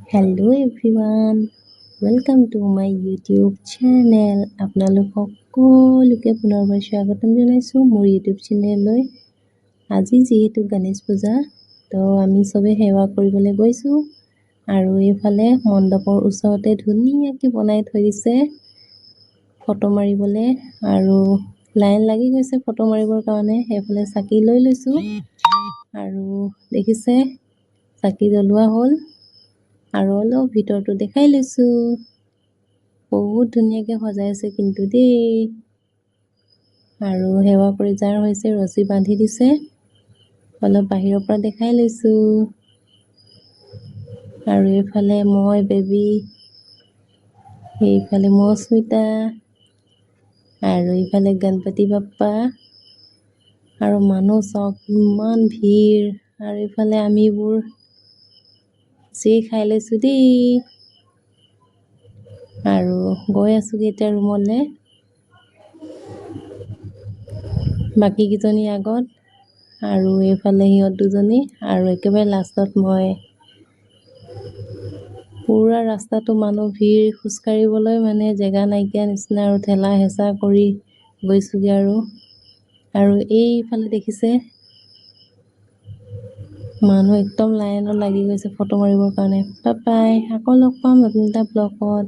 Hello everyone, welcome to my YouTube channel. আপোনালোক সকলোকে পুনৰবাৰ স্বাগতম জনাইছোঁ মোৰ YouTube চেনেললৈ। আজি যিহেতু গণেশ পূজা, তো আমি সবে সেৱা কৰিবলৈ গৈছোঁ আৰু এইফালে মণ্ডপৰ ওচৰতে ধুনীয়াকৈ বনাই থৈ দিছে ফটো মাৰিবলৈ আৰু লাইন লাগি গৈছে ফটো মাৰিবৰ কাৰণে। সেইফালে চাকি লৈ লৈছোঁ আৰু দেখিছে চাকি জ্বলোৱা হ'ল আৰু অলপ ভিতৰটো দেখাই লৈছোঁ। বহুত ধুনীয়াকৈ সজাইছে কিন্তু দেই। আৰু সেৱা কৰি যাৰ হৈছে ৰছী বান্ধি দিছে। অলপ বাহিৰৰ পৰা দেখাই লৈছোঁ। আৰু এইফালে মই বেবী, এইফালে মৌস্মিতা আৰু এইফালে গণপতি বাপ্পা আৰু মানুহ চাওক ইমান ভিৰ। আৰু এইফালে আমিবোৰ যি খাই লৈছোঁ দেই আৰু গৈ আছোঁ এতিয়া ৰুমলৈ। বাকীকেইজনী আগত আৰু এইফালে সিহঁত দুজনী আৰু একেবাৰে লাষ্টত মই। পুৰা ৰাস্তাটো মানুহ ভিৰ, খোজকাঢ়িবলৈ মানে জেগা নাইকিয়া নিচিনা আৰু ঠেলা হেঁচা কৰি গৈছোঁগৈ আৰু এইফালে দেখিছে মানুহ একদম লাইনত লাগি গৈছে ফটো মাৰিবৰ কাৰণে। বাই বাই, আকৌ লগ পাম নতুন এটা ব্লগত।